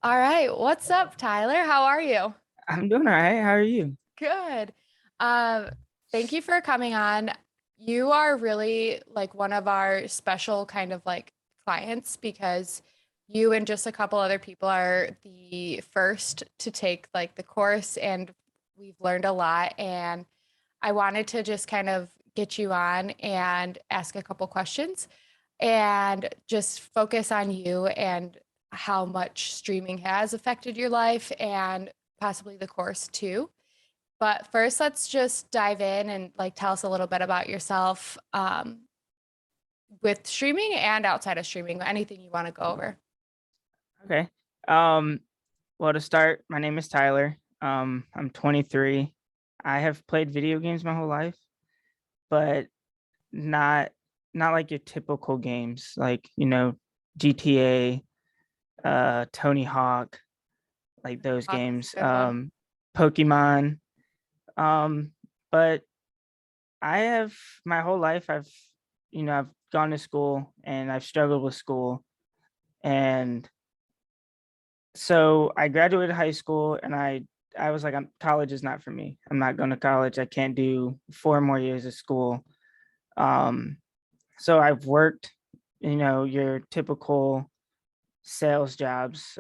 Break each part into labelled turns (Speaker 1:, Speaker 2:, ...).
Speaker 1: All right, what's up, Tyler? How are you?
Speaker 2: I'm doing all right. How are you?
Speaker 1: Good. Um, Thank you for coming on. You are really like one of our special kind of like clients because you and just a couple other people are the first to take like the course and we've learned a lot and I wanted to just kind of get you on and ask a couple questions and just focus on you and how much streaming has affected your life and possibly the course too. But first, let's just dive in and like tell us a little bit about yourself with streaming and outside of streaming, anything you want to go over.
Speaker 2: Okay. Um, well, to start, my name is Tyler. I'm 23. I have played video games my whole life, but not not like your typical games, like GTA, Tony Hawk, like
Speaker 1: Tony
Speaker 2: those
Speaker 1: Hawk is a
Speaker 2: games,
Speaker 1: good one.
Speaker 2: Pokemon. Um, but I have my whole life. I've gone to school and I've struggled with school, and so I graduated high school and I was like, college is not for me. I'm not going to college. I can't do 4 more years of school. Um, so I've worked, your typical sales jobs,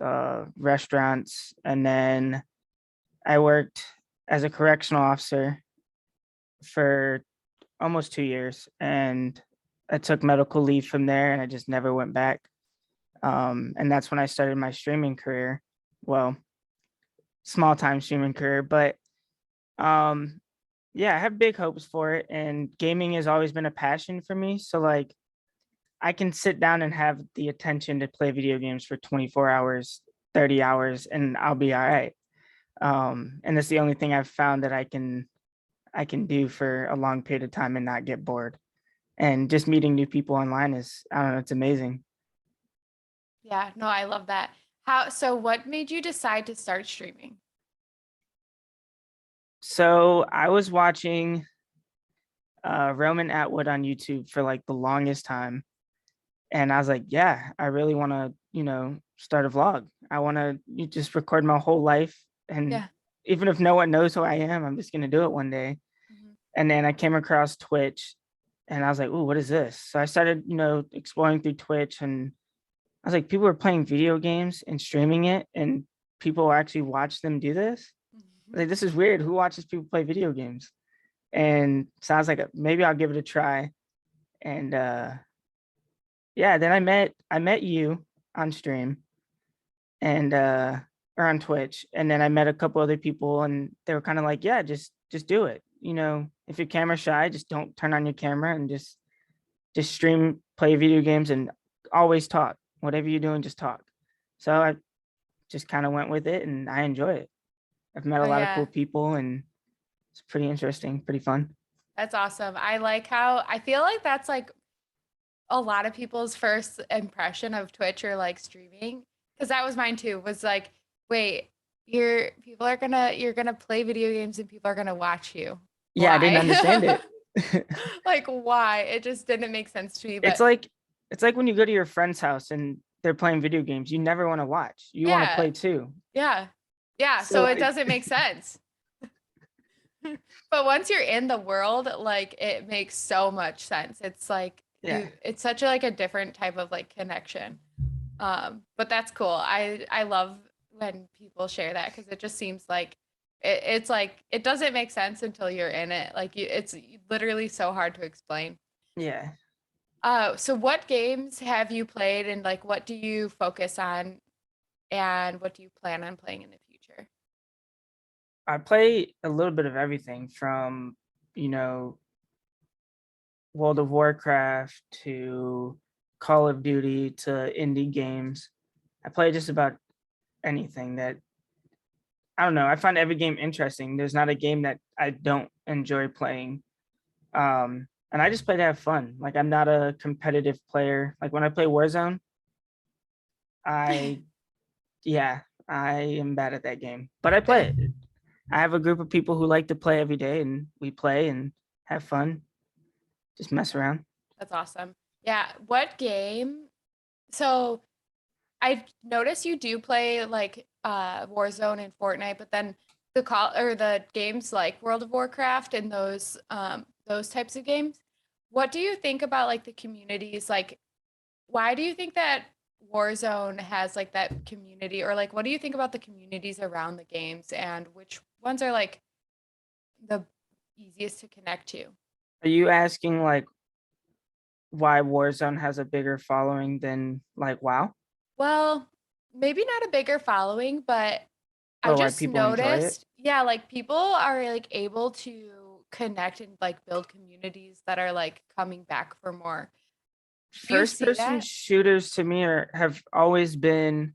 Speaker 2: restaurants, and then I worked as a correctional officer for almost 2 years, and I took medical leave from there, and I just never went back. And that's when I started my streaming career. Well, small time streaming career, but um yeah, I have big hopes for it, and gaming has always been a passion for me. So like I can sit down and have the attention to play video games for 24 hours, 30 hours, and I'll be all right. And that's the only thing I've found that I can do for a long period of time and not get bored. And just meeting new people online is, I don't know, it's amazing.
Speaker 1: Yeah, no, I love that. So what made you decide to start streaming?
Speaker 2: So I was watching Roman Atwood on YouTube for like the longest time. And I was like, yeah, I really want to, start a vlog. I want to just record my whole life. And
Speaker 1: Yeah.
Speaker 2: even if no one knows who I am, I'm just going to do it one day.
Speaker 1: Mhm.
Speaker 2: And then I came across Twitch and I was like, ooh, what is this? So I started, exploring through Twitch, and I was like, people are playing video games and streaming it, and people actually watch them do this.
Speaker 1: Mhm.
Speaker 2: Like, this is weird. Who watches people play video games? And so I was like, maybe I'll give it a try. And yeah, then I met you on stream, and or on Twitch, and then I met a couple other people, and they were kind of like, yeah, just do it. If you're camera shy, just don't turn on your camera and just stream, play video games, and always talk. Whatever you're doing, just talk. So I just kind of went with it, and I enjoy it. I've met a
Speaker 1: Oh
Speaker 2: lot of cool
Speaker 1: yeah,
Speaker 2: people, and it's pretty interesting, pretty fun.
Speaker 1: that's awesome. I like how I feel like that's like a lot of people's first impression of Twitch or like streaming, because that was mine too, was like, wait, you're gonna play video games and people are gonna watch you.
Speaker 2: Yeah, I didn't understand
Speaker 1: Why?
Speaker 2: it.
Speaker 1: Like why? It just didn't make sense to me.
Speaker 2: it's
Speaker 1: But
Speaker 2: like it's like when you go to your friend's house and they're playing video games. You never want to watch. You want to
Speaker 1: yeah,
Speaker 2: play too.
Speaker 1: yeah, yeah.
Speaker 2: So
Speaker 1: So it
Speaker 2: like,
Speaker 1: doesn't make sense. But once you're in the world, like it makes so much sense. It's like
Speaker 2: yeah,
Speaker 1: it's such a like a different type of like connection. But that's cool. I love when people share that because it just seems like it's like it doesn't make sense until you're in it. Like it's literally so hard to explain.
Speaker 2: yeah.
Speaker 1: So what games have you played and like what do you focus on and what do you plan on playing in the future?
Speaker 2: I play a little bit of everything from, you know, World of Warcraft to Call of Duty to indie games. I play just about anything that, I don't know. I find every game interesting. There's not a game that I don't enjoy playing. And I just play to have fun. Like, I'm not a competitive player. Like when I play Warzone, I yeah, I am bad at that game. But I play it. I have a group of people who like to play every day, and we play and have fun, just mess around.
Speaker 1: That's awesome. Yeah, what game? So I notice you do play like Warzone and Fortnite, but then the call or the games like World of Warcraft and those types of games. What do you think about like the communities? Like, why do you think that Warzone has like that community, or like what do you think about the communities around the games and which ones are like the easiest to connect to?
Speaker 2: Are you asking like why Warzone has a bigger following than like WoW,
Speaker 1: Well, maybe not a bigger following, but I
Speaker 2: or why
Speaker 1: just
Speaker 2: people enjoy it?
Speaker 1: noticed, yeah, like people are like able to connect and like build communities that are like coming back for more. Do you
Speaker 2: First
Speaker 1: see
Speaker 2: person
Speaker 1: that?
Speaker 2: shooters to me have always been,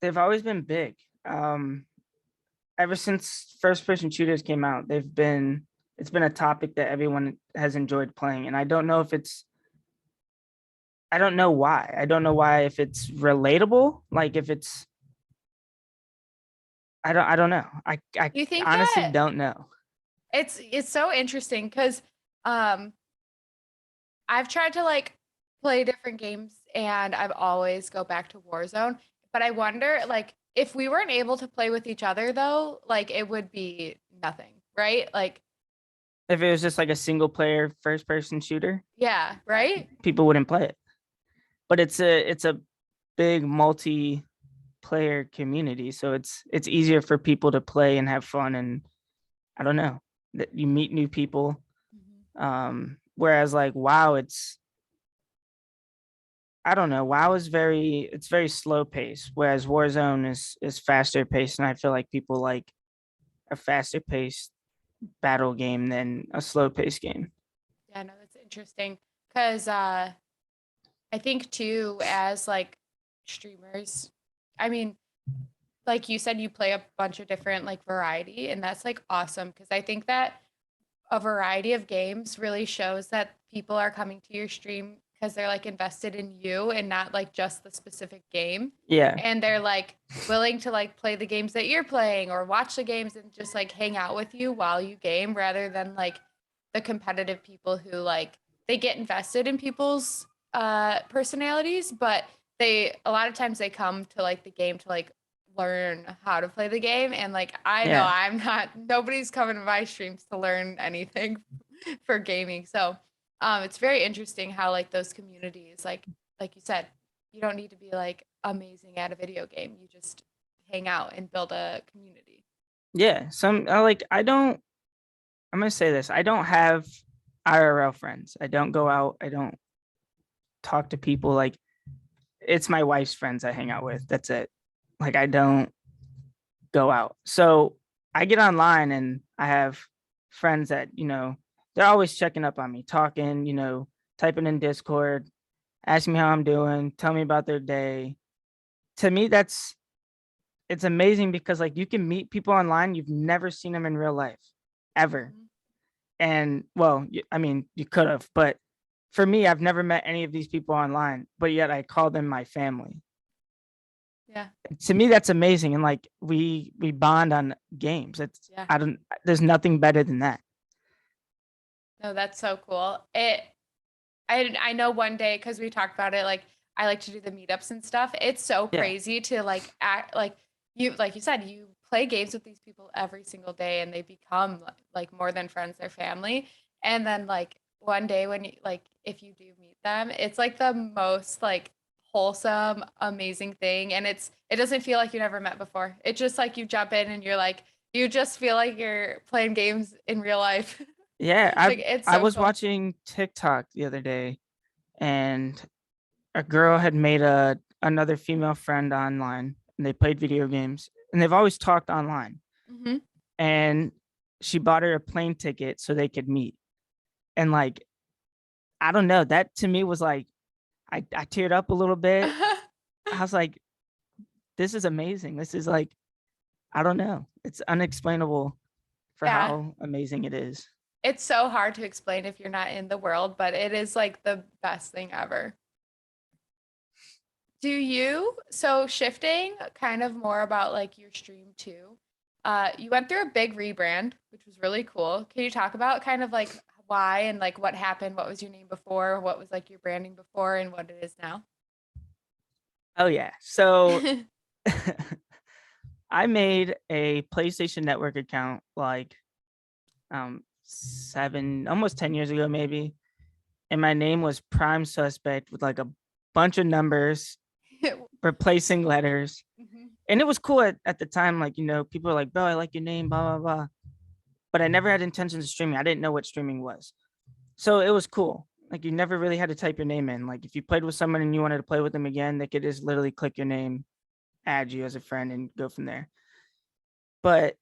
Speaker 2: they've always been big. Um, Ever since first person shooters came out, it's been a topic that everyone has enjoyed playing. And I don't know why. I don't know why, if it's relatable, like if it's, I don't know. I
Speaker 1: Do you think
Speaker 2: honestly
Speaker 1: that
Speaker 2: don't know.
Speaker 1: it's so interesting because um I've tried to like play different games and I've always go back to Warzone, but I wonder like if we weren't able to play with each other though, like it would be nothing, right? Like
Speaker 2: If it was just like a single player first person shooter,
Speaker 1: yeah, right?
Speaker 2: people wouldn't play it. But it's a big multiplayer community, so it's easier for people to play and have fun, and I don't know, that you meet new people.
Speaker 1: Mhm.
Speaker 2: Whereas like WoW, it's, I don't know, WoW is it's very slow paced, whereas Warzone is faster paced, and I feel like people like a faster paced battle game than a slow paced game.
Speaker 1: Yeah, no, that's interesting because I think too, as like streamers, I mean, like you said, you play a bunch of different like variety, and that's like awesome because I think that a variety of games really shows that people are coming to your stream because they're like invested in you and not like just the specific game.
Speaker 2: Yeah,
Speaker 1: And they're like willing to like play the games that you're playing or watch the games and just like hang out with you while you game rather than like the competitive people who like they get invested in people's personalities, but they a lot of times they come to like the game to like learn how to play the game and like I know
Speaker 2: yeah,
Speaker 1: I'm not nobody's coming to my streams to learn anything for gaming. So it's very interesting how like those communities like you said, you don't need to be like amazing at a video game. You just hang out and build a community.
Speaker 2: yeah. I don't, I'm gonna say this, I don't have IRL friends. I don't go out, I don't talk to people. Like, it's my wife's friends I hang out with, that's it. Like, I don't go out. So I get online and I have friends that, they're always checking up on me, talking, typing in Discord, asking me how I'm doing, tell me about their day. To me, it's amazing because like you can meet people online, you've never seen them in real life ever.
Speaker 1: Mhm.
Speaker 2: And well, I mean, you could have, but for me, I've never met any of these people online, but yet I call them my family.
Speaker 1: Yeah.
Speaker 2: To me, that's amazing. And like we bond on games. It's,
Speaker 1: Yeah.
Speaker 2: I don't, there's nothing better than that.
Speaker 1: No, that's so cool. I know one day because we talked about it, like I like to do the meetups and stuff. It's so
Speaker 2: Yeah.
Speaker 1: crazy to like act like you said, you play games with these people every single day and they become like more than friends, they're family. And then like one day when you like if you do meet them, it's like the most like wholesome, amazing thing. And it doesn't feel like you never met before. It's just like you jump in and you're like you just feel like you're playing games in real life.
Speaker 2: Yeah.
Speaker 1: Like it's
Speaker 2: I
Speaker 1: so
Speaker 2: was
Speaker 1: cool.
Speaker 2: watching TikTok the other day, and a girl had made another female friend online, and they played video games, and they've always talked online.
Speaker 1: Hmm.
Speaker 2: And she bought her a plane ticket so they could meet. And like, I don't know, that to me was like, I teared up a little bit. I was like, this is amazing. This is like, I don't know. It's unexplainable for
Speaker 1: Yeah.
Speaker 2: how amazing it is.
Speaker 1: It's so hard to explain if you're not in the world, but it is like the best thing ever. Do you, so shifting kind of more about like your stream too. You went through a big rebrand, which was really cool. Can you talk about kind of like why and like what happened? What was your name before? What was like your branding before and what it is now?
Speaker 2: Oh yeah. So I made a PlayStation Network account like 7 almost 10 years ago maybe, and my name was Prime Suspect with like a bunch of numbers replacing letters.
Speaker 1: Mhm.
Speaker 2: And it was cool at the time, like, people are like, bro, I like your name, blah, blah, blah. But I never had intentions of streaming. I didn't know what streaming was. So it was cool. Like you never really had to type your name in. Like if you played with someone and you wanted to play with them again, they could just literally click your name, add you as a friend, and go from there. But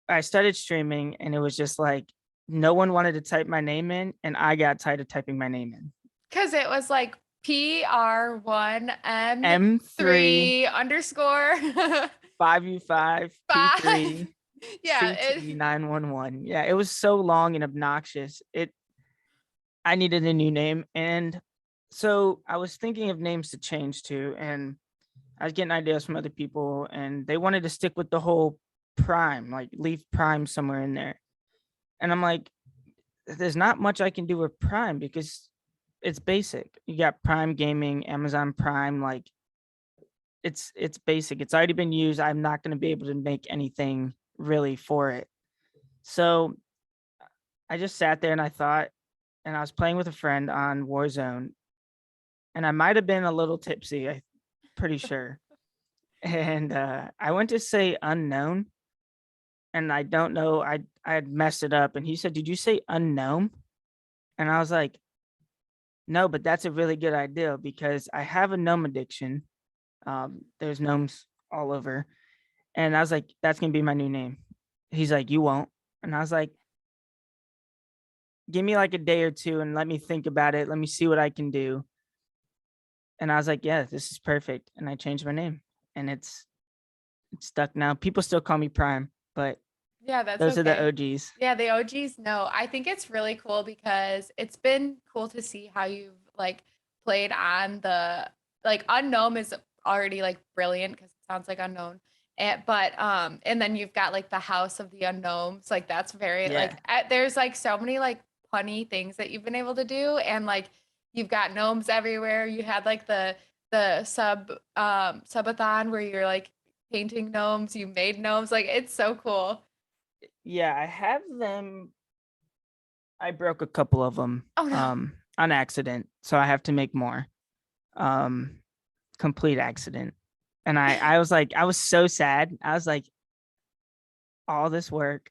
Speaker 2: I started streaming and it was just like no one wanted to type my name in, and I got tired of typing my name in.
Speaker 1: Because it was like
Speaker 2: M3,
Speaker 1: PR1M3 underscore
Speaker 2: 5U5,
Speaker 1: five.
Speaker 2: P3,
Speaker 1: Yeah,
Speaker 2: CT911. Yeah, it was so long and obnoxious. I needed a new name. And so I was thinking of names to change to, and I was getting ideas from other people, and they wanted to stick with the whole Prime, like leave Prime somewhere in there. And I'm like, there's not much I can do with Prime because it's basic. You got Prime Gaming, Amazon Prime, like it's basic. It's already been used. I'm not going to be able to make anything really for it. So I just sat there and I thought, and I was playing with a friend on Warzone, and I might have been a little tipsy. I'm pretty sure. And I went to say unknown, and I don't know. I had messed it up, and he said, "Did you say unknown?" And I was like, "No, but that's a really good idea because I have a gnome addiction. There's gnomes all over." And I was like, "That's gonna be my new name." He's like, "You won't." And I was like, "Give me like a day or two and let me think about it. Let me see what I can do." And I was like, "Yeah, this is perfect." And I changed my name, and it's stuck now. People still call me Prime, but
Speaker 1: yeah, that's
Speaker 2: those are the
Speaker 1: okay.
Speaker 2: OGs.
Speaker 1: Yeah, the OGs know. I think it's really cool because it's been cool to see how you've like played on the like unknown is already like brilliant because it sounds like unknown. And then you've got like the House of the Unknowns. Like that's very
Speaker 2: Yeah.
Speaker 1: there's like so many like punny things that you've been able to do, and like you've got gnomes everywhere. You had like the subathon where you're like painting gnomes, you made gnomes. Like it's so cool.
Speaker 2: Yeah, I have them. I broke a couple of them
Speaker 1: Oh no.
Speaker 2: on accident, so I have to make more. Um Complete accident. And I was like I was so sad. I was like all this work,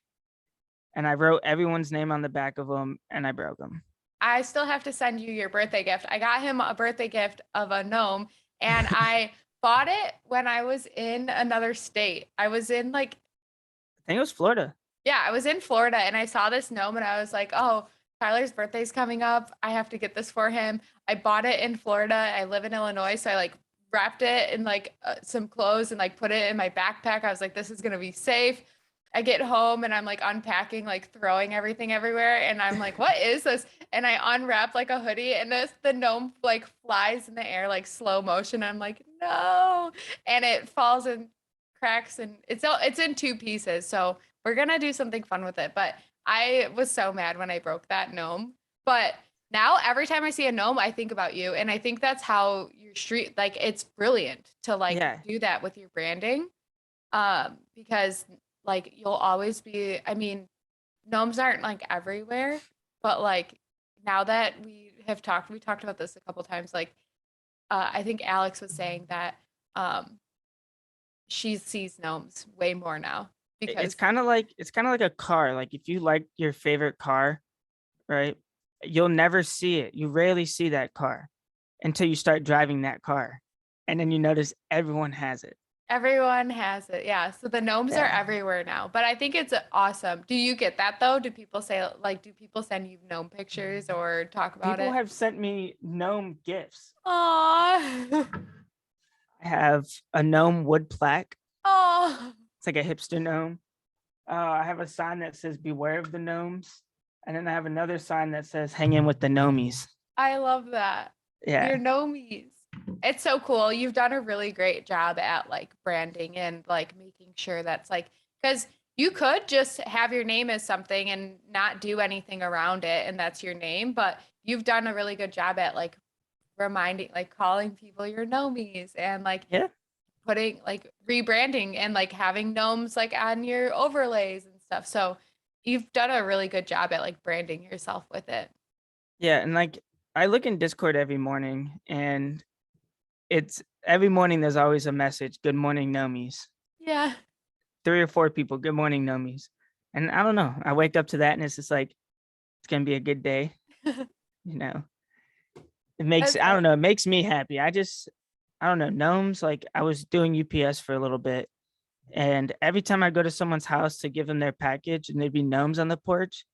Speaker 2: and I wrote everyone's name on the back of them and I broke them.
Speaker 1: I still have to send you your birthday gift. I got him a birthday gift of a gnome, and I bought it when I was in another state. I was in like,
Speaker 2: I think it was Florida.
Speaker 1: yeah, I was in Florida and I saw this gnome and I was like, oh, Tyler's birthday's coming up. I have to get this for him. I bought it in Florida. I live in Illinois, so I like wrapped it in like some clothes and like put it in my backpack. I was like, this is gonna be safe. I get home and I'm like unpacking, like throwing everything everywhere, and I'm like, what is this? And I unwrap like a hoodie, and the gnome like flies in the air like slow motion. I'm like, no, and it falls and cracks, and it's in two pieces. So we're gonna do something fun with it. But I was so mad when I broke that gnome. But now every time I see a gnome, I think about you. And I think that's how your street like it's brilliant to like
Speaker 2: Yeah.
Speaker 1: do that with your branding. Because like you'll always be, I mean, gnomes aren't like everywhere, but like now that we talked about this a couple times, like I think Alex was saying that um she sees gnomes way more now
Speaker 2: It's
Speaker 1: because
Speaker 2: kind of like a car. Like if you like your favorite car, right? You'll never see it. You rarely see that car until you start driving that car. And then you notice everyone has it.
Speaker 1: everyone has it. Yeah. So the gnomes are
Speaker 2: Yeah.
Speaker 1: everywhere now. But I think it's awesome. Do you get that though? Do people say like do people send you gnome pictures or talk about
Speaker 2: People
Speaker 1: it?
Speaker 2: have sent me gnome gifts.
Speaker 1: Aw.
Speaker 2: I have a gnome wood plaque.
Speaker 1: Oh,
Speaker 2: It's like a hipster gnome. I have a sign that says "Beware of the gnomes," and then I have another sign that says "Hang in with the gnomies."
Speaker 1: I love that. Your
Speaker 2: Yeah,
Speaker 1: gnomies. It's so cool. You've done a really great job at like branding and like making sure that's like because you could just have your name as something and not do anything around it and that's your name, but you've done a really good job at like reminding, like calling people your Gnomies and like
Speaker 2: Yeah.
Speaker 1: putting like rebranding and like having gnomes like on your overlays and stuff. So you've done a really good job at like branding yourself with it.
Speaker 2: Yeah. And like I look in Discord every morning and it's every morning there's always a message, good morning, Nomies.
Speaker 1: Yeah.
Speaker 2: 3 or 4 people, good morning, Nomies. And I don't know. I wake up to that and it's just like it's gonna be a good day. You know, it makes
Speaker 1: That's
Speaker 2: I don't
Speaker 1: right.
Speaker 2: know, it makes me happy. I don't know, gnomes, like I was doing UPS for a little bit. And every time I go to someone's house to give them their package and there'd be gnomes on the porch,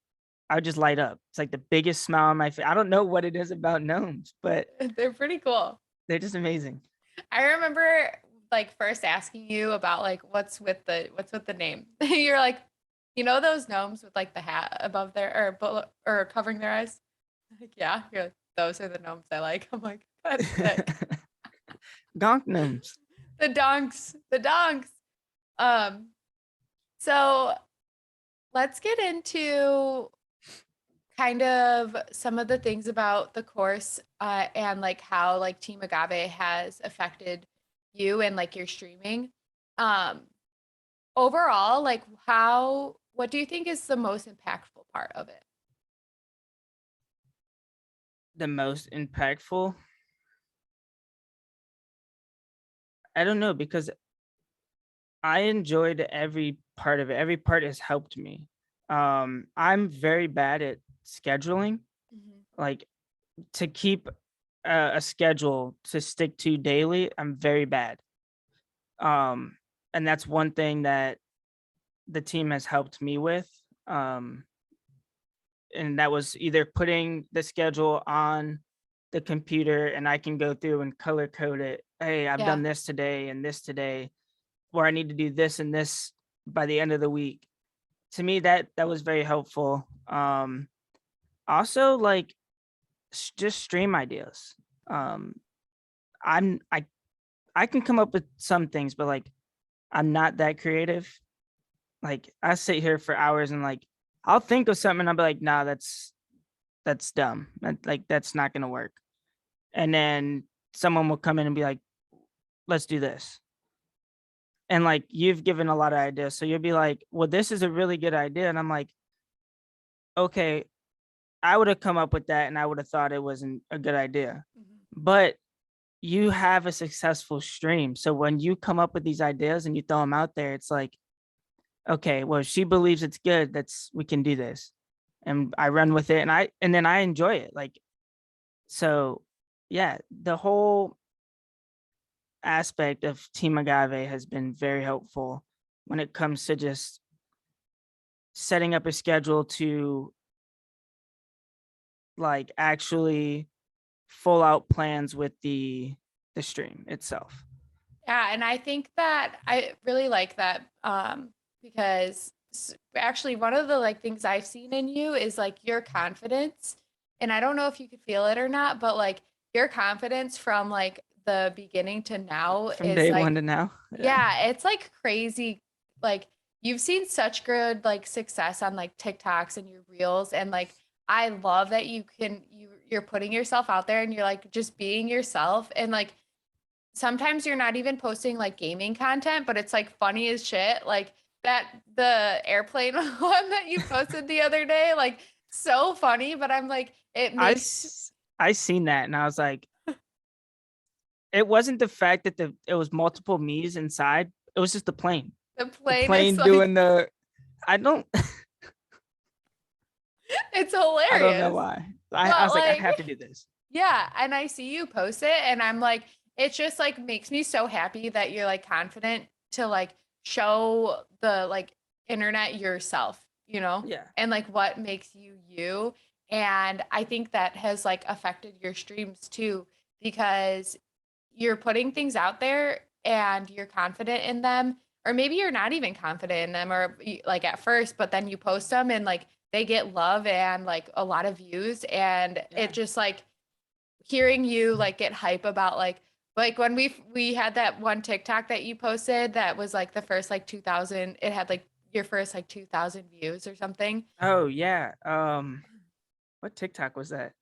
Speaker 2: I would just light up. It's like the biggest smile on my face. I don't know what it is about gnomes, but
Speaker 1: They're pretty cool.
Speaker 2: they're just amazing.
Speaker 1: I remember like first asking you about like what's with the name. You're like, you know those gnomes with like the hat above their or covering their eyes? Like, yeah. You're like, those are the gnomes I like. I'm like, that's sick.
Speaker 2: Gonk gnomes.
Speaker 1: The donks. Um, so let's get into kind of some of the things about the course and like how like Team Agave has affected you and like your streaming. Um, Overall, like what do you think is the most impactful part of it?
Speaker 2: The most impactful. I don't know because I enjoyed every part of it. Every part has helped me. I'm very bad at scheduling,
Speaker 1: Mhm.
Speaker 2: like to keep a schedule to stick to daily. I'm very bad. Um, and that's one thing that the team has helped me with. Um, and that was either putting the schedule on the computer and I can go through and color code it. Hey, I've
Speaker 1: Yeah.
Speaker 2: done this today and this today, where I need to do this and this by the end of the week. To me, that was very helpful. Also, like just stream ideas. Um, I'm I can come up with some things, but like I'm not that creative. Like I sit here for hours and like I'll think of something and I'll be like, nah, that's dumb. Like that's not gonna work. And then someone will come in and be like, let's do this. And like you've given a lot of ideas. So you'll be like, well, this is a really good idea. And I'm like, okay, I would have come up with that and I would have thought it wasn't a good idea.
Speaker 1: Mhm.
Speaker 2: But you have a successful stream. So when you come up with these ideas and you throw them out there, it's like, okay, well, she believes it's good. We can do this. And I run with it and then I enjoy it. Like, so yeah, the whole aspect of Team Agave has been very helpful when it comes to just setting up a schedule to like actually full out plans with the stream itself.
Speaker 1: Yeah, and I think that I really like that because actually one of the like things I've seen in you is like your confidence. And I don't know if you could feel it or not, but like your confidence from like the beginning to now
Speaker 2: From
Speaker 1: is
Speaker 2: day one
Speaker 1: like
Speaker 2: to now. Yeah.
Speaker 1: yeah, it's like crazy. Like you've seen such good like success on like TikToks and your reels and like I love that you're putting yourself out there and you're like just being yourself and like sometimes you're not even posting like gaming content, but it's like funny as shit. Like that the airplane one that you posted the other day, like so funny, but I'm like it makes
Speaker 2: I seen that and I was like, it wasn't the fact that it was multiple me's inside. It was just the plane.
Speaker 1: the
Speaker 2: The
Speaker 1: plane is
Speaker 2: plane
Speaker 1: like
Speaker 2: doing the I don't
Speaker 1: it's
Speaker 2: I don't know
Speaker 1: hilarious.
Speaker 2: why. I
Speaker 1: But
Speaker 2: was like, I
Speaker 1: like
Speaker 2: have to do this.
Speaker 1: yeah, and I see you post it and I'm like it just like makes me so happy that you're like confident to like show the like internet yourself, you know?
Speaker 2: Yeah.
Speaker 1: And like what makes you you. And I think that has like affected your streams too because you're putting things out there and you're confident in them or maybe you're not even confident in them or like at first but then you post them and like they get love and like a lot of views and it
Speaker 2: Yeah.
Speaker 1: just like hearing you like get hype about like when we had that one TikTok that you posted that was like the first like 2000 it had like your first like 2000 views or something.
Speaker 2: Oh yeah. What TikTok was that?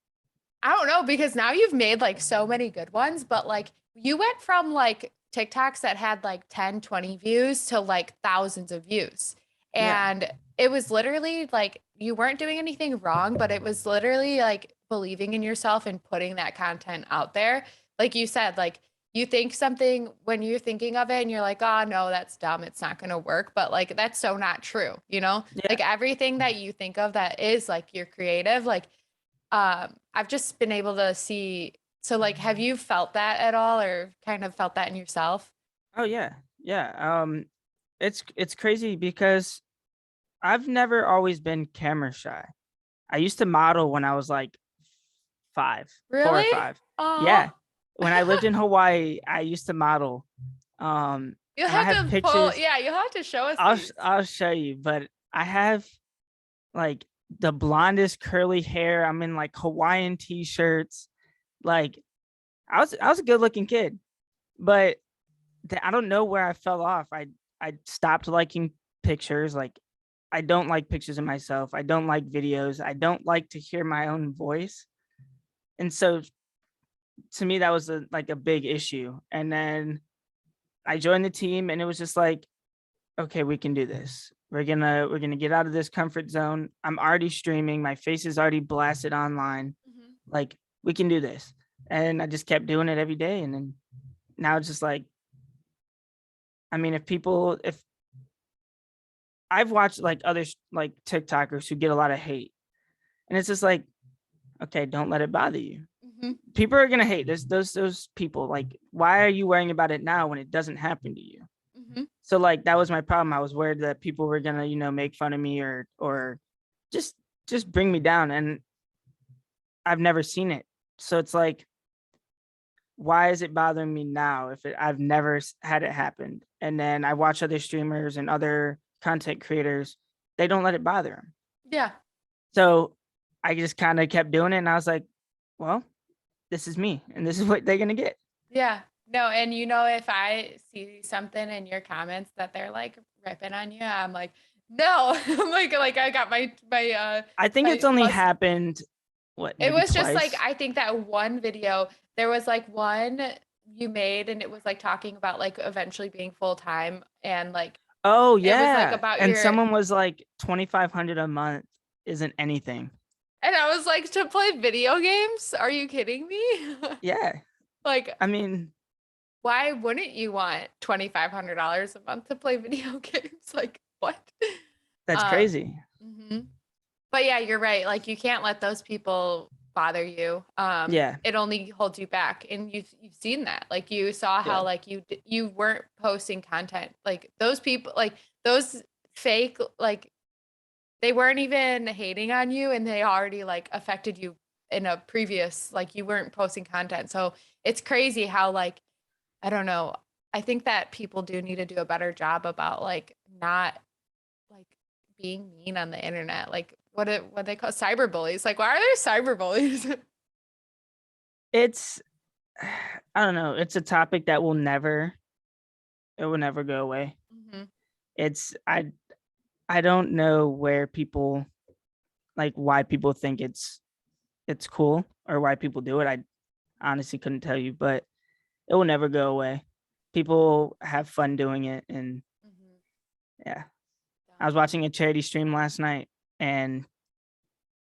Speaker 1: I don't know because now you've made like so many good ones, but like you went from like TikToks that had like 10, 20 views to like thousands of views.
Speaker 2: Yeah.
Speaker 1: And it was literally like you weren't doing anything wrong, but it was literally like believing in yourself and putting that content out there. Like you said, like you think something when you're thinking of it and you're like, oh no, that's dumb. It's not going to work. But like that's so not true, you know?
Speaker 2: Yeah.
Speaker 1: Like everything that you think of that is like you're creative, like I've just been able to see. So, like, have you felt that at all, or kind of felt that in yourself?
Speaker 2: Oh yeah. Yeah. It's crazy because I've never always been camera shy. I used to model when I was like 5, 4 or
Speaker 1: Really?
Speaker 2: 5.
Speaker 1: Oh,
Speaker 2: Yeah. When I lived in Hawaii, I used to model.
Speaker 1: you'll
Speaker 2: And I
Speaker 1: have
Speaker 2: have
Speaker 1: to pull.
Speaker 2: pictures.
Speaker 1: Yeah, you'll have to show us
Speaker 2: I'll
Speaker 1: these.
Speaker 2: I'll show you, but I have like the blondest curly hair. I'm in like Hawaiian t-shirts. Like I was a good looking kid, but I don't know where I fell off. I stopped liking pictures. Like I don't like pictures of myself. I don't like videos. I don't like to hear my own voice. And so to me that was like a big issue. And then I joined the team and it was just like, okay, we can do this. We're gonna get out of this comfort zone. I'm already streaming. My face is already blasted online.
Speaker 1: Mhm.
Speaker 2: Like we can do this. And I just kept doing it every day. And then now it's just like, I mean, if I've watched like others like TikTokers who get a lot of hate, and it's just like, okay, don't let it bother you.
Speaker 1: Mhm.
Speaker 2: People are gonna hate this. Those people. Like, why are you worrying about it now when it doesn't happen to you?
Speaker 1: Mhm.
Speaker 2: So like that was my problem. I was worried that people were gonna, make fun of me or just just bring me down, and I've never seen it. So it's like, why is it bothering me now if I've never had it happen? And then I watch other streamers and other content creators, they don't let it bother them.
Speaker 1: Yeah.
Speaker 2: So I just kind of kept doing it, and I was like, well, this is me, and this is what they're gonna get.
Speaker 1: Yeah. No, and you know, if I see something in your comments that they're like ripping on you, I'm like, no. I'm like I got
Speaker 2: I think it's
Speaker 1: my
Speaker 2: only
Speaker 1: must.
Speaker 2: happened what,
Speaker 1: It
Speaker 2: maybe
Speaker 1: was just like
Speaker 2: twice.
Speaker 1: I think that one video, there was like one you made and it was like talking about like eventually being full time and like
Speaker 2: Oh
Speaker 1: it was like
Speaker 2: yeah,
Speaker 1: about
Speaker 2: and
Speaker 1: your
Speaker 2: someone was like 2,500 a month isn't anything.
Speaker 1: and I was like to play video games? Are you kidding me?
Speaker 2: Yeah,
Speaker 1: Like
Speaker 2: I mean
Speaker 1: why wouldn't you want $2,500 a month to play video games? Like what?
Speaker 2: that's
Speaker 1: Um
Speaker 2: crazy.
Speaker 1: mhm. But yeah, you're right. Like you can't let those people bother you.
Speaker 2: Yeah,
Speaker 1: It only holds you back, and you've seen that. Like you saw
Speaker 2: yeah.
Speaker 1: how like you weren't posting content. Like those people, like those fake, like they weren't even hating on you, and they already like affected you in a previous. Like you weren't posting content. So it's crazy how like I don't know. I think that people do need to do a better job about like not like being mean on the internet. Like what they call cyberbullies. Like why are there cyberbullies?
Speaker 2: It's I don't know. It's a topic that it will never go away.
Speaker 1: hmm
Speaker 2: It's I don't know where people like why people think it's cool or why people do it. I honestly couldn't tell you, but it will never go away. People have fun doing it, and
Speaker 1: hmm
Speaker 2: yeah. I was watching a charity stream last night, and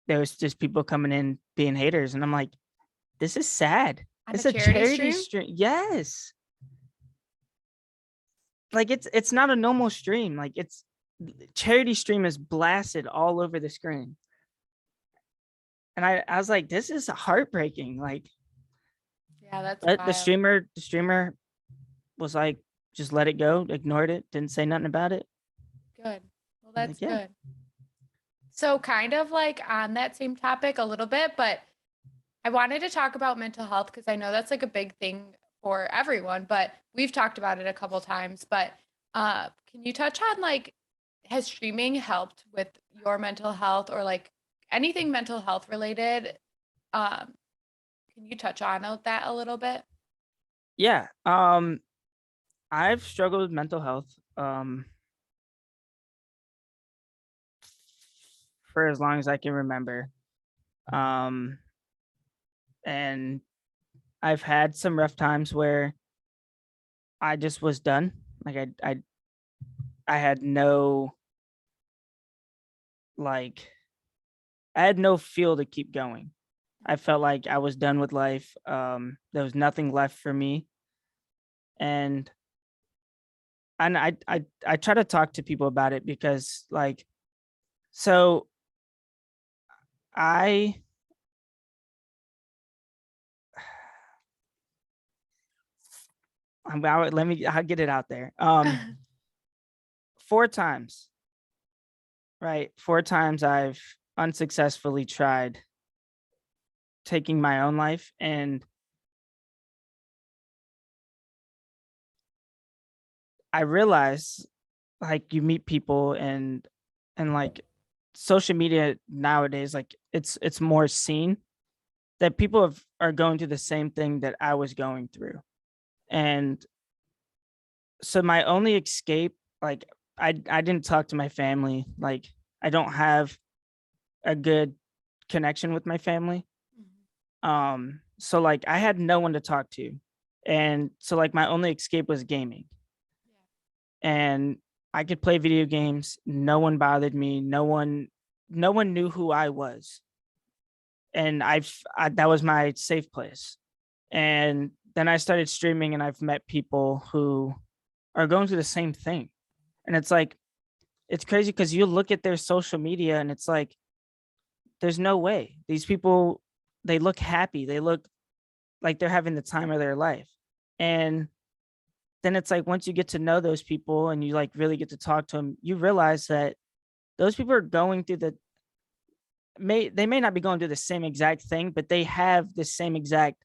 Speaker 2: there was just people coming in being haters, and I'm like, this is sad.
Speaker 1: On a
Speaker 2: It's a
Speaker 1: charity
Speaker 2: charity
Speaker 1: stream?
Speaker 2: stream. Yes. Like it's not a normal stream. Like it's charity stream is blasted all over the screen. And I was like, this is heartbreaking. Like,
Speaker 1: Yeah, that's
Speaker 2: but
Speaker 1: wild.
Speaker 2: the streamer was like, just let it go, ignored it, didn't say nothing about it.
Speaker 1: Good. Well,
Speaker 2: I'm
Speaker 1: that's
Speaker 2: like, yeah,
Speaker 1: good. So kind of like on that same topic a little bit, but I wanted to talk about mental health because I know that's like a big thing for everyone, but we've talked about it a couple times. But can you touch on like has streaming helped with your mental health or like anything mental health related? Um, can you touch on that a little bit?
Speaker 2: yeah. I've struggled with mental health for as long as I can remember. Um and I've had some rough times where I just was done. Like I had no like I had no fuel to keep going. I felt like I was done with life. There was nothing left for me, and I try to talk to people about it because so I I'll get it out there. 4 times, right? 4 times I've unsuccessfully tried taking my own life, and I realize you meet people, and social media nowadays, it's more seen that people are going through the same thing that I was going through. And so my only escape, like I didn't talk to my family. Like I don't have a good connection with my family.
Speaker 1: Mhm.
Speaker 2: So I had no one to talk to. And so my only escape was gaming.
Speaker 1: Yeah.
Speaker 2: And I could play video games. No one bothered me. No one knew who I was. And that was my safe place. And then I started streaming, and I've met people who are going through the same thing. And it's crazy because you look at their social media, and it's like there's no way. These people, they look happy. They look like they're having the time of their life. And then it's like once you get to know those people and you really get to talk to them, you realize that those people are going through they may not be going through the same exact thing, but they have the same exact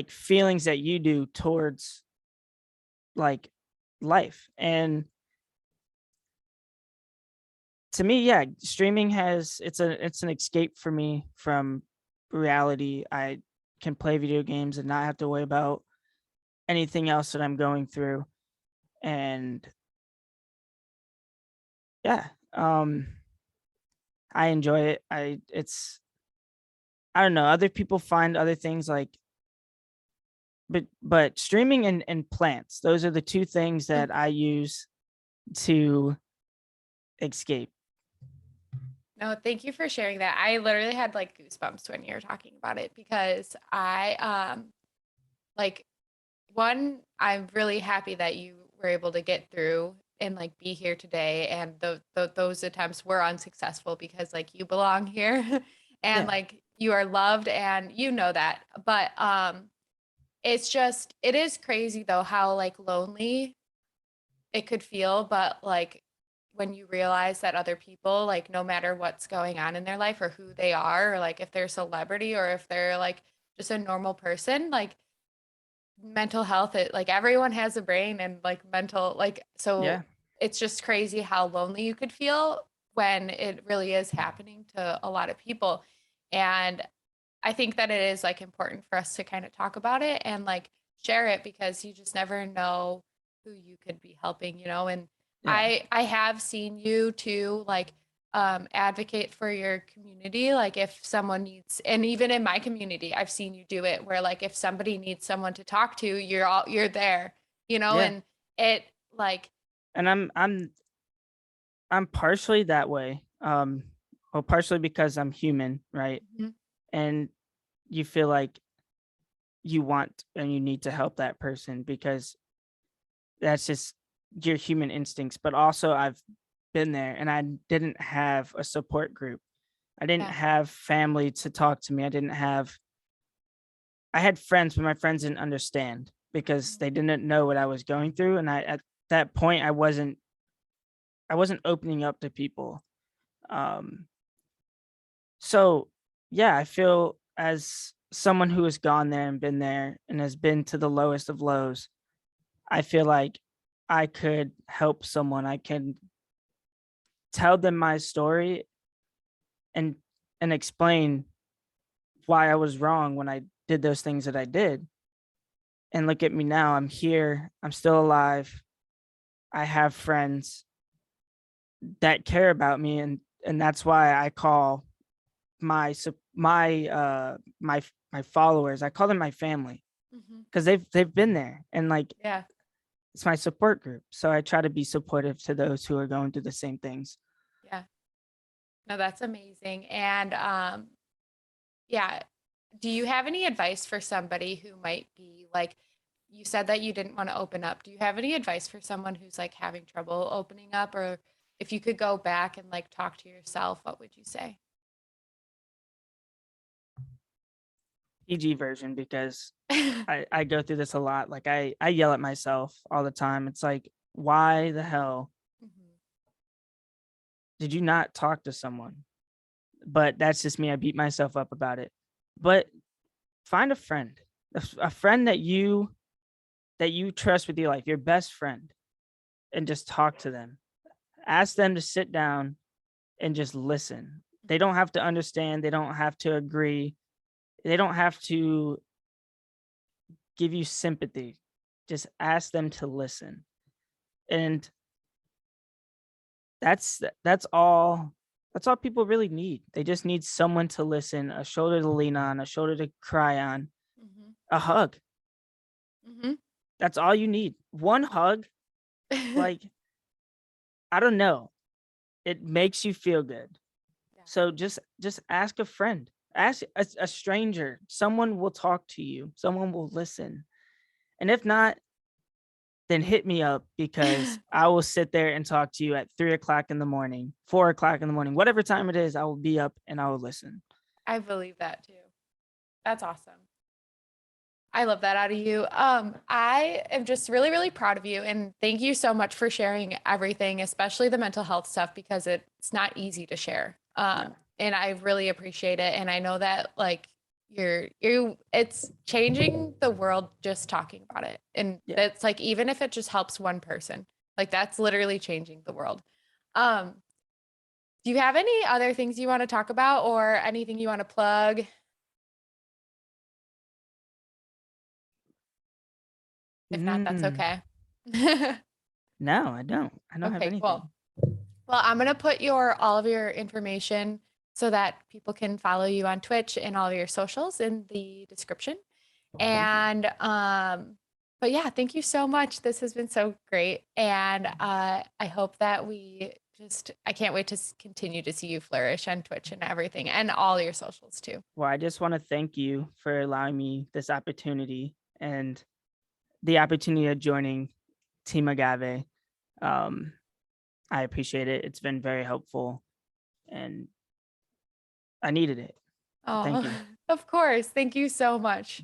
Speaker 2: feelings that you do towards like life. And to me, yeah, streaming has it's an escape for me from reality. I can play video games and not have to worry about anything else that I'm going through. And yeah, I enjoy it. I don't know, other people find other things but streaming and plants, those are the two things that I use to escape.
Speaker 1: No, thank you for sharing that. I literally had like goosebumps when you were talking about it because like one, I'm really happy that you were able to get through and like be here today, and those attempts were unsuccessful because like you belong here and
Speaker 2: Yeah.
Speaker 1: like you are loved and you know that. But it's just it is crazy though how like lonely it could feel, but like when you realize that other people, like no matter what's going on in their life or who they are, or like if they're a celebrity or if they're like just a normal person, like mental health, it like everyone has a brain and like mental, like so
Speaker 2: Yeah.
Speaker 1: it's just crazy how lonely you could feel when it really is happening to a lot of people. And I think that it is like important for us to kind of talk about it and like share it because you just never know who you could be helping, you know. And
Speaker 2: Yeah.
Speaker 1: I have seen you too like advocate for your community, like if someone needs, and even in my community I've seen you do it where like if somebody needs someone to talk to, you're there, you know.
Speaker 2: Yeah.
Speaker 1: And it like
Speaker 2: And I'm partially that way. Well, partially because I'm human, right?
Speaker 1: mhm,
Speaker 2: And you feel like you want and you need to help that person because that's just your human instincts. But also, I've been there and I didn't have a support group. I didn't
Speaker 1: yeah,
Speaker 2: have family to talk to me. I had friends, but my friends didn't understand because
Speaker 1: mhm,
Speaker 2: they didn't know what I was going through. And at that point, I wasn't opening up to people. Um, so yeah, I feel as someone who has gone there and been there and has been to the lowest of lows, I feel like I could help someone. I can tell them my story and explain why I was wrong when I did those things that I did. And look at me now. I'm here. I'm still alive. I have friends that care about me, and that's why I call my followers, I call them my family
Speaker 1: Hmm.
Speaker 2: because they've been there, and like
Speaker 1: Yeah.
Speaker 2: it's my support group. So I try to be supportive to those who are going through the same things.
Speaker 1: Yeah. No, that's amazing. And yeah, do you have any advice for somebody who might be like, you said that you didn't want to open up. Do you have any advice for someone who's like having trouble opening up? Or if you could go back and like talk to yourself, what would you say?
Speaker 2: PG version because I go through this a lot. Like I yell at myself all the time. It's like, why the hell
Speaker 1: Mhm.
Speaker 2: did you not talk to someone? But that's just me. I beat myself up about it. But find a friend, a friend that you trust with your life, your best friend, and just talk to them. Ask them to sit down and just listen. They don't have to understand. They don't have to agree. They don't have to give you sympathy. Just ask them to listen. And that's all people really need. They just need someone to listen, a shoulder to lean on, a shoulder to cry on,
Speaker 1: Mhm.
Speaker 2: a hug.
Speaker 1: Mhm.
Speaker 2: That's all you need. One hug, like I don't know, it makes you feel good.
Speaker 1: Yeah.
Speaker 2: So just ask a friend. Ask a stranger. Someone will talk to you. Someone will listen. And if not, then hit me up because I will sit there and talk to you at 3 o'clock in the morning, 4 o'clock in the morning, whatever time it is, I will be up and I will listen.
Speaker 1: I believe that too. That's awesome. I love that out of you. I am just really, really proud of you. And thank you so much for sharing everything, especially the mental health stuff, because it's not easy to share.
Speaker 2: No.
Speaker 1: And I really appreciate it. And I know that like it's changing the world just talking about it. And
Speaker 2: Yeah.
Speaker 1: that's like, even if it just helps one person, like that's literally changing the world. Um, do you have any other things you want to talk about or anything you want to plug? If not, that's
Speaker 2: Mm,
Speaker 1: okay.
Speaker 2: no, I don't. I don't have
Speaker 1: Okay, cool.
Speaker 2: anything.
Speaker 1: Well, I'm gonna put your all of your information so that people can follow you on Twitch and all of your socials in the description.
Speaker 2: Thank you.
Speaker 1: And but yeah, thank you so much. This has been so great. And I hope that I can't wait to continue to see you flourish on Twitch and everything and all your socials too.
Speaker 2: Well, I just want to thank you for allowing me this opportunity and the opportunity of joining Team Agave. Um, I appreciate it. It's been very helpful and I needed it. So thank
Speaker 1: Oh,
Speaker 2: you.
Speaker 1: of course. Thank you so much.